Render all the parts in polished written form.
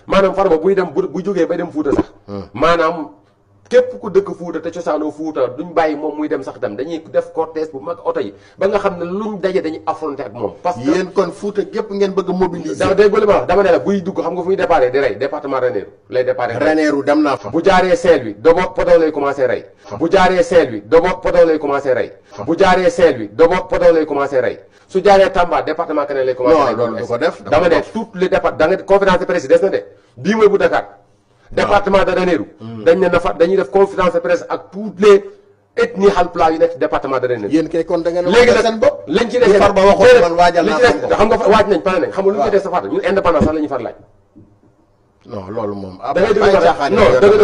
maanaam Farba buy dem bu jógee bay dem Fuuta sax maanaam képp ku dëkk Fuuta te cosaanoo Fuuta duñ bàyyi moom muy dem sax dem dañuy def cortège bu mag oto yi ba nga xam ne luñ daje dañuy affronter ak moom parce que yéen kon Fuuta gépp ngeen bëgg a mobiliser da dégg li ma wax dama ne la buy dugg xam nga fu muy déparé di rey département Ranérou lay déparé Ranérou dem naa fa bu jaaree Saint-Louis Dobo Podor lay commencé rey bu jaaree Saint-Louis Dobo Podor lay commencé rey bu jaaree Saint-Louis Dobo Podor lay commencé rey su jaaree Tamba département Kanel lay commencé rey loolu du ko def dama ne toutes les départements da nga conférence de presse des na de bii mooy bu Dakar département de Ranérou dañ ne nafa dañuy def conférence de presse ak toutes les ethnies Haalpulaar yu nekk département de Ranérou yéen kay kon da ngeen léegi waajal seen bopp lañ ci des Farba waxoon man waajal naa xam nga waaj nañ pare nañ xam nga lu ñu ci des sa faata ñun indépendance sax la ñuy far laaj non loolu moom da ngay déglu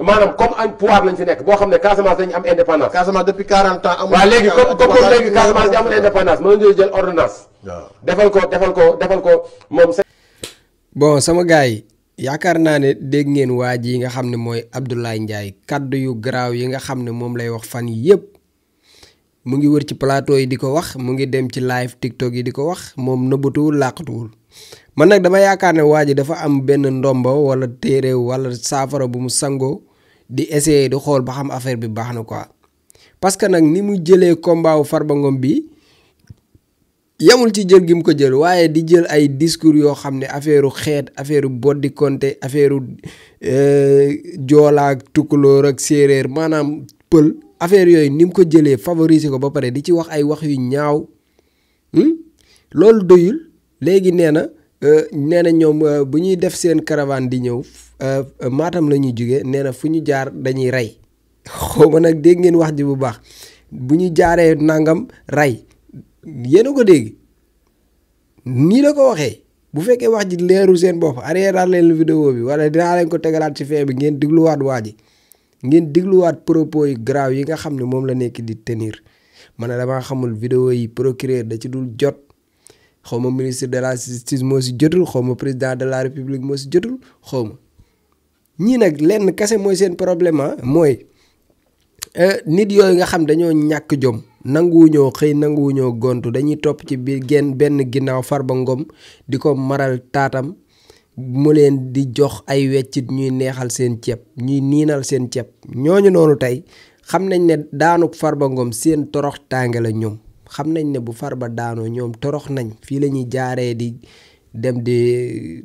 maanaam comme un pouvoir lañ fi nekk boo xam ne Casamance dañu am indépendance Casamance depuis 40 ans amul waaw léegi comme léegi Casamance di amul indépendance mën nañu jël ordonnance defal ko moom bon sama gars yi yaakaar naa ne dégg ngeen waa ji nga xam ne mooy Abdoulaye Ndiaye kaddu yu garaaw yi nga xam ne moom lay wax fan yi yëpp mu ngi wër ci plateau yi di ko wax mu ngi dem ci live TikTok yi di ko wax moom nëbbatuwul làqatuwul man nag dama yaakaar ne waa ji dafa am benn ndombo wala téere wala saafara bu mu sangoo di essayer di xool ba xam affaire bi baax na quoi parce que nag ni mu jëlee combat wu Farba Ngom bi yamul ci jël gi mu ko jël waaye di jël ay discours yoo xam ne affaire xeet affaire boddi konte affaire joolaak tukulóor ak séeréer maanaam pël affaire yooyu ni mu ko jëlee favoriser ko ba pare di ci wax ay wax yu ñaaw loolu doyul léegi nee na ñoom bu ñuy def seen caravane di ñëw Matam la ñuy jóge nee na fu ñu jaar dañuy rey xaw ma nag dégg ngeen wax ji bu baax bu ñu jaaree nangam rey yéen a ko dégg nii la ko waxee bu fekkee wax ji leerul seen bopp arrière leen vidéo bi wala dinaa leen ko tegalaat ci fee bi ngeen dégluwaat waa ji ngeen dégluwaat propos yu grave yi nga xam ne moom la nekk di tenir man ne damaa xamul vidéo yi procureur da ci dul jot xaw ma ministre de la justice moo si jotul xaw ma président de la république moo si jotul xaw ma ñii nag lenn kese mooy seen problème mooy nit yooyu nga xam dañoo ñàkk jom nanguwuñoo xëy nanguwuñoo gontu dañuy topp ci biir benn ginnaaw Farba Ngom di ko maral taatam mu leen di jox ay weccit ñuy neexal seen ceeb ñuy niinal seen ceeb ñooñu noonu tey xam nañ ne daanuk Farba Ngom seen torox tànge la ñoom xam nañ ne bu Farba daanoo ñoom torox nañ fii la ñuy jaaree di dem di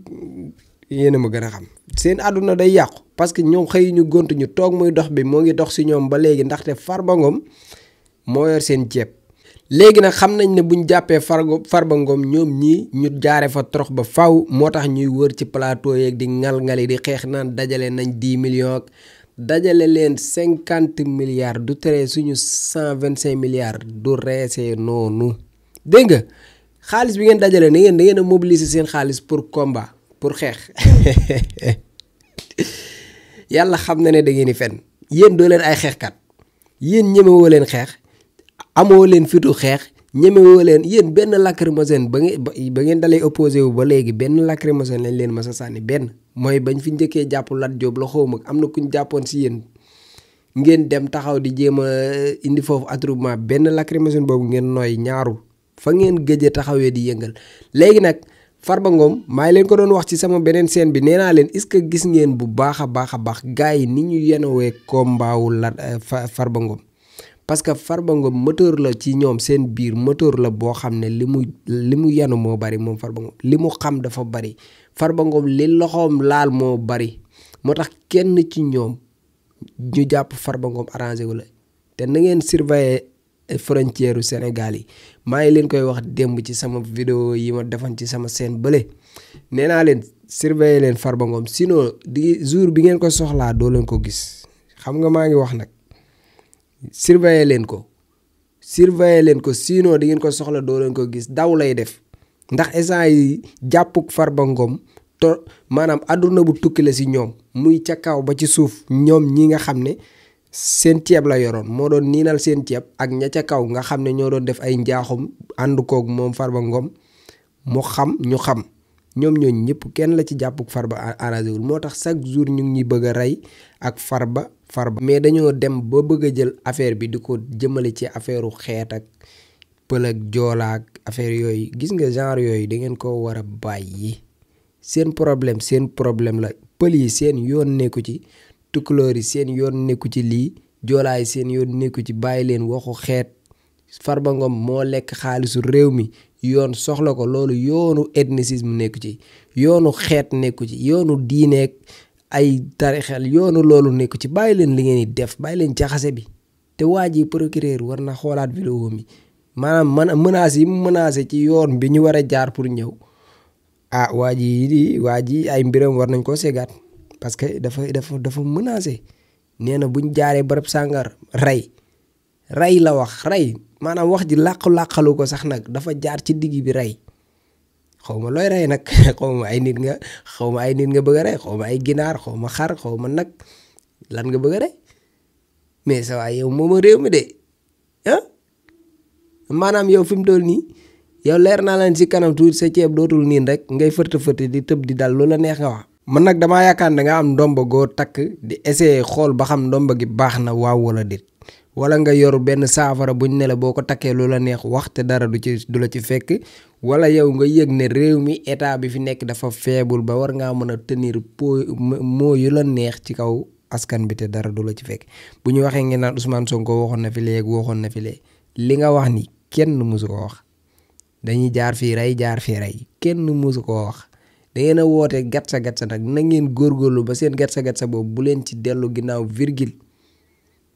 yéen a ma gën a xam seen àdduna day yàqu parce que ñoom xëy ñu gontu ñu toog muy dox bi moo ngi dox si ñoom ba léegi ndaxte Farba Ngom moo yor seen ceeb léegi nag xam nañ ne buñ jàppee Farba Ngom ñoom ñii ñu jaare fa torox ba faw moo tax ñuy wër ci plateau yeeg di ngal-ngali di xeex naan dajale nañ 10 millions dajale leen 50 milliards du tere suñu 125 milliards du reesee noonu dégg nga xaalis bi ngeen dajale da ngeen a mobiliser seen xaalis pour combat pour xeex yàlla xam na ne da ngeen di fen yéen doo leen ay xeexkat yéen ñemewoo leen xeex amoo leen fitu xeex ñemewoo leen yéen benn lacrymogène ba ngeen dalee opposé wu ba léegi benn lacrymogène lañ leen mas a sànni benn mooy bañ fi njëkkee jàpp Lat Diop la xawma am na kuñ jàppoon si yéen ngeen dem taxaw di jéem a indi foofu attroupement benn lacrymogène boobu ngeen nooy ñaaru fa ngeen gëjee taxawee di yëngal léegi nag Farba Ngom maa ngi leen ko doon wax ci sama beneen scène bi nee naa leen est-ce que gis ngeen bu baax a baax gars yi ni ñu yenowee combat wu Farba Ngom parce que Farba Ngom moteur la ci ñoom seen biir moteur la boo xam ne li mu yenu moo bari moom Farba Ngom li mu xam dafa bari Farba Ngom li loxoom laal moo bari moo tax kenn ci ñoom ñu jàpp Farba Ngom arrangé wu la te na ngeen surveiller frontière u Sénégal yi maa ngi leen koy wax démb ci sama vidéo yi ma defan ci sama scène bële nee naa leen surveiller leen Farba Ngom sinon di jour bi ngeen ko soxlaa doo leen ko gis xam nga maa ngi wax nag surveiller leen ko sinon di ngeen ko soxla doo leen ko gis daw lay def ndax instant yi jàppuk Farba Ngom to maanaam àdduna bu tukki la si ñoom muy ca kaw ba ci suuf ñoom ñi nga xam ne seen ceeb la yoroon moo doon niinal seen ceeb ak ña ca kaw nga xam ne ñoo doon def ay njaaxum ànd koog moom Farba Ngom mu xam ñu xam ñoom ñooñu ñëpp kenn la ci jàppuk Farba arrangé wul moo tax chaque jour ñu ngi ñuy bëgg a rey ak Farba mais dañoo dem ba bëgg a jël affaire bi di ko jëmale ci affaire u xeet ak pël ak joolaak affaire yooyu gis nga genre yooyu da ngeen ko war a bàyyi seen problème la pël yi seen yoon nekku ci tukulóor yi seen yoon nekku ci lii joolaay seen yoon nekku ci bàyyi leen waxu xeet Farba Ngom moo lekk xaalisu réew mi yoon soxla ko loolu yoonu ethnicisme nekku ci yoonu xeet nekku ci yoonu diineek ay tarixel yoonu loolu nekku ci bàyyi leen li ngeen di def bàyyi leen jaxase bi te waa ji procureur war na xoolaat vidéo mi maanaam menace yi mu menacé ci yoon bi ñu war a jaar pour ñëw waa ji ay mbiram war nañ koo segaat parce que dafa menacé nee na buñ jaaree barab sàngar rey la wax rey maanaam wax ji làqalu ko sax nag dafa jaar ci digg bi rey xaw ma looy rey nag xaw ma ay nit nga bëgg a rey xaw ma ay ginaar xaw ma xar xaw ma nag lan nga bëgg a rey mais sa waay yow mooma réew mi de maanaam yow fi mu toll nii yow leer naa leen ci kanam tuuti sa ceeb dootul niin rek ngay fërte di tëb di dal loola neex nga wax. man nag damaa yaakaar da nga am ndomba goo takk di essayer xool ba xam ndomba gi baax na waaw wala déet wala nga yor benn saafara buñ ne la boo ko takkee loola neex wax te dara du la ci fekk wala yow nga yëg ne réew mi état bi fi nekk dafa faible ba war ngaa mën a tenir moo yu la neex ci kaw askan bi te dara du la ci fekk bu ñu waxee ngeen naan Ousmane Sonko waxoon na fi léegi waxoon na fi léegi li nga wax ni kenn mësu ko wax dañuy jaar fii rey kenn mësu ko wax da ngeen a woote gatsa nag na ngeen góorgóorlu ba seen gatsa boobu bu leen ci dellu ginnaaw virgule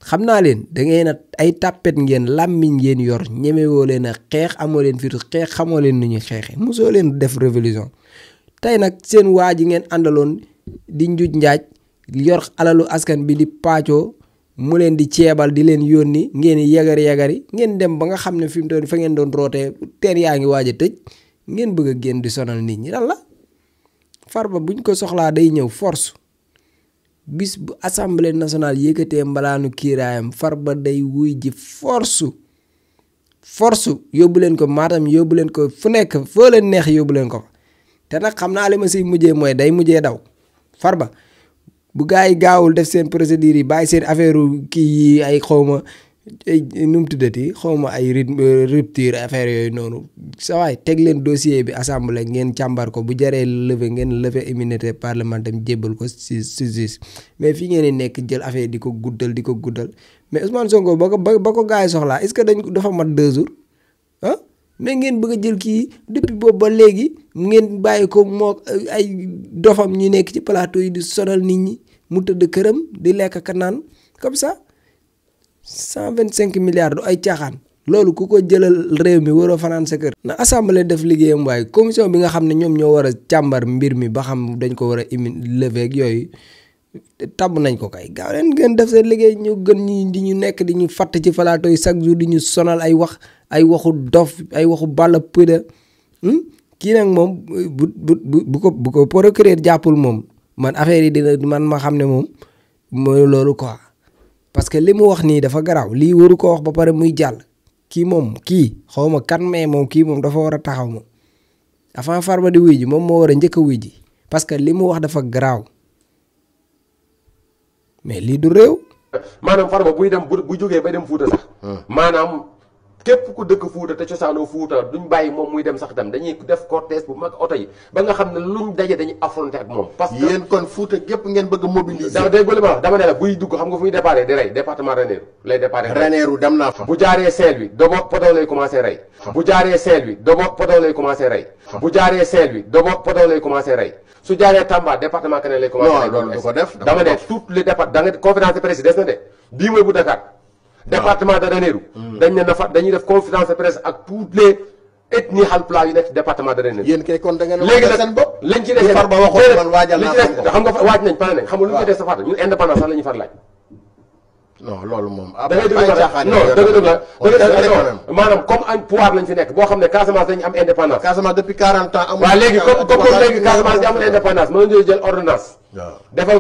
xam naa leen da ngeen a ay tàppet ngeen làmmiñ ngeen yor ñemewoo leen a xeex amoo leen fitu xeex xamoo leen nu ñuy xeexe mosoo leen def révolution tey nag seen waa ji ngeen àndaloon di njuj njaaj yor alalu askan bi di paccoo mu leen di ceebal di leen yónni ngeen yagari ngeen dem ba nga xam ne fi mu toll fa ngeen doon rootee teen yaa ngi waaj a tëj ngeen bëgg a génn di sonal nit ñi lan la Farba buñ ko soxlaa day ñëw force bis bu assemblée nationale yëkkatee mbalaanu kiiraayam Farba day wuy ji force yóbbu leen ko Matam yóbbu leen ko fu nekk foo leen neex yóbbu leen ko te nag xam naa li ma siy mujjee mooy day mujjee daw Farba bu gaa yi gaawul def seen procédure yi bàyyi seen affaire kii yi ay xawma nu mu tuddati xawma ay rupture affaire yooyu noonu sa waay teg leen dossier bi assemblée ngeen càmbar ko bu jaree lever ngeen lever immunité parlementaire jébbal ko si justice mais fii ngeen di nekk jël affaire di ko guddal mais Ousmane Sonko ba ko gaa yi soxlaa est-ce que dafa mat 2 jours mais ngeen bëgg a jël kii depuis boobu ba léegi ngeen bàyyi ko moo ay dofam ñu nekk ci plateau yi di sonal nit ñi mu tëdd këram di lekk ka naan comme ça 125 milliards du ay caaxaan loolu ku ko jëlal réew mi waroo fanaan sa kër. na assemblée def liggéeyam waaye commission bi nga xam ne ñoom ñoo war a càmbar mbir mi ba xam dañ ko war a lever ak yooyu tabb nañ ko kay gaaw leen ngeen def seen liggéey ñu gën ñi di ñu nekk di ñu fatt ci plateau yi chaque jour di ñu sonal ay waxu dof ay waxu balla pëda kii nag moom bu ko procureur jàppul moom man affaire yi dina man ma xam ne moom mooy loolu quoi parce que li mu wax nii dafa garaaw lii waru ko wax ba pare muy jàll kii xaw ma kan mais moom kii moom dafa war a taxaw moom avant Farba di wuy ji moom moo war a njëkk a wuy ji parce que li mu wax dafa garaaw mais lii du réew. maanaam Farba buy dem bu jógee bay dem Fuuta sax. maanaam képp ku dëkk Fuuta te cosaanoo Fuuta duñ bàyyi moom muy dem sax dem dañuy def cortège bu mag oto yi ba nga xam ne luñ daje dañuy affronter ak moom. parce que yéen kon Fuuta gépp ngeen bëgg a mobiliser. dégg nga li ma wax dama ne la buy dugg xam nga fu muy déparé di rey département Ranérou lay déparé. Ranérou dem naa fa. bu jaaree Saint-Louis Dobo Podor lay commencé rey. bu jaaree Saint-Louis Dobo Podor lay commencé rey. bu jaaree Saint-Louis Dobo Podor lay commencé rey. su jaaree Tamba département Kanel lay commencé rey. non loolu du ko def. dama ne toutes les départements da nga conférence de presse des na de bii mooy bu Dakar. département de Ranérou dañ ne nafa dañuy def conférence de presse ak toutes les ethnies Haalpulaar yu nekk ci département de Ranérou. yéen kay kon da ngeen léegi waajal seen bopp. lañ ci dese Farba waxoon man waajal naa ko xam nga waaj nañ pare nañ xam nga lu ñu ci des sa fàtte ñun indépendance sax la ñuy far laaj. non loolu moom. da ngay déglu maanaam comme un pouvoir lañ fi nekk boo xam ne Casamance dañu am indépendance. Casamance depuis 40 ans amul. waaw léegi comme léegi Casamance di amul indépendance mën nañu jël ordonnance. waaw defal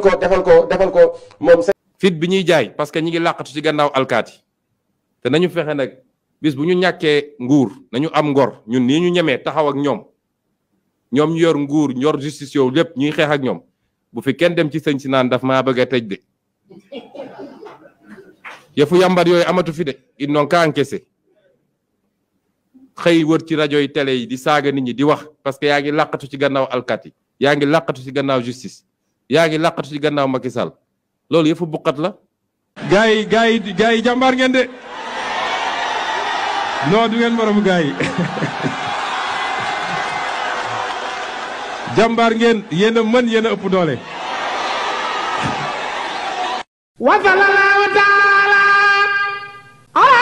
ko moom. fit bi ñuy jaay parce que ñi ngi làqatu ci gannaaw alkaati te nañu fexe nag bis bu ñu ñàkkee nguur nañu am ngor ñun nii ñu ñemee taxaw ak ñoom ñu yor nguur yor justice yow lépp ñuy xeex ak ñoom bu fi kenn dem ci sëñ si naan daf maa bëgg a tëj de yëfu yàmbar yooyu amatu fi de ils n'ont qu'à encaisser xëy wër ci rajo yi télé yi di saaga nit ñi di wax parce que yaa ngi làqatu ci gannaaw alkaati yaa ngi làqatu ci gannaaw justice yaa ngi làqatu ci gannaaw Macky Sall loolu yëfu buqat la. gars yi jàmbaar ngeen de non du ngeen moromu gars yi jàmbaar ngeen yéen a mën yéen a ëpp doole. wa sallallahu taala ala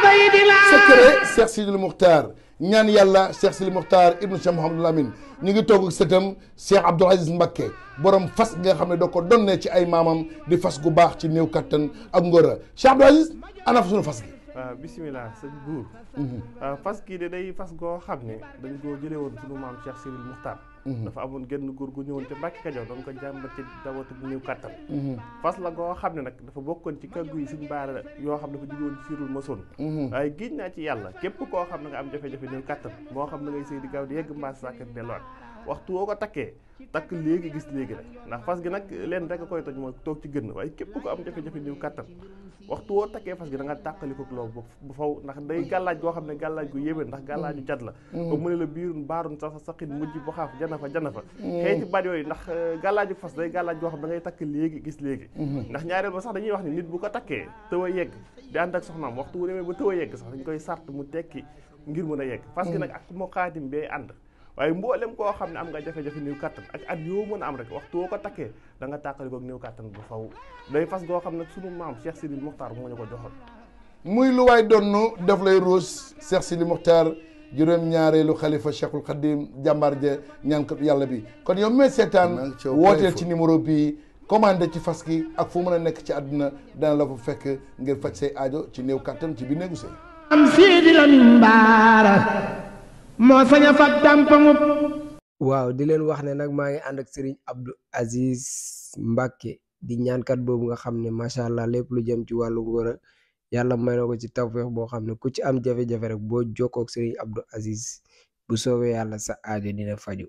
sayyidina secret Cheikh Sidil Muxtaar ñaan yàlla Cheikh Sidil Muxtaar ibnu Cheikh Mouhamadul Amin ñu ngi toog ak sëtam Cheikh Abdoul Aziz Mbacké borom fas nga xam ne doo ko donnee ci ay maamam di fas gu baax ci néew kattan ak ngóora Cheikh Abdoul Aziz ana fa suñu fas gi. waaw bisimilah sëñ buur fas kii de day fas goo xam ne dañ koo jëlee woon suñu maam Cheikh Sidil Muxtaar dafa amoon genn góor gu ñëwoon te Mbàkke Kajoor doon ko jàmbat ci dawatu bu néew kàttan fas la goo xam ne nag dafa bokkoon ci kàggu yi suñ baara yoo xam dafa jóge woon ci Sirul Masoon waaye giñ naa ci yàlla képp koo xam ne nga am jafe-jafe néew kàttan moo xam ne ngay sëy di gaaw di yegg mbaas sàkkat delluwaat waxtu woo ko takkee takk léegi gis léegi rek ndax fas gi nag leen rek a koy toj mooy toog ci gën waaye képp ko am jafe-jafe néew kàttan waxtu woo takkee fas gi da nga tàqali ko loolu bu faw ndax day gàllaaj goo xam ne gàllaaj gu yéwén ndax gàllaaju cat la ba mu ne la biirun baarun sa saqin mujj bu xaaf jana fa xeeti baat yooyu ndax gàllaaju fas day gàllaaj goo xam da ngay takk léegi gis léegi ndax ñaareel ba sax dañuy wax ni nit bu ko takkee tëw a yegg di ànd ak soxnaam waxtu wu demee ba tëw a yegg sax dañ koy sart mu tekki ngir mën a yegg fas gi nag ak moo xaatim bee ànd waaye mboolem koo xam ne am nga jafe-jafe néew kàttan ak at yoo mën a am rek waxtu woo ko takkee da nga tàqali ko néew kàttan bu faw day fas goo xam ne sunu maam Cheikh Sidil Muxtaar moo ñu ko joxoon muy lu waay donnu def lay ruus Cheikh Sidil Muxtaar juróom-ñaareelu xalifa Cheikhul Khadim jàmbaar ja ñaankat yàlla bi kon yow mee seetaan wooteel ci numéro bii commandé ci fas gi ak fu mën a nekk ci àdduna dana la fa fekk ngir faj say aajo ci néew kàttan ci biir néegu sëy am Sidi Lamine Bara moo sañ a fag tàmpaŋub. waaw di leen wax ne nag maa ngi ànd ak Serigne Abdou Aziz Mbacké di ñaankat boobu nga xam ne macha allah lépp lu jëm ci wàllu ngóora yàlla may na ko ci tawfeex boo xam ne ku ci am jafe-jafe rek boo jokkoo ak Serigne Abdou Aziz bu soobee yàlla sa aajo dina faju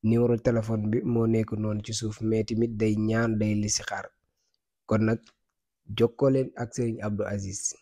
numéro téléphone bi moo nekk noonu ci suuf mais tamit day ñaan day listixaar kon nag jokkoo leen ak Serigne Abdou Aziz.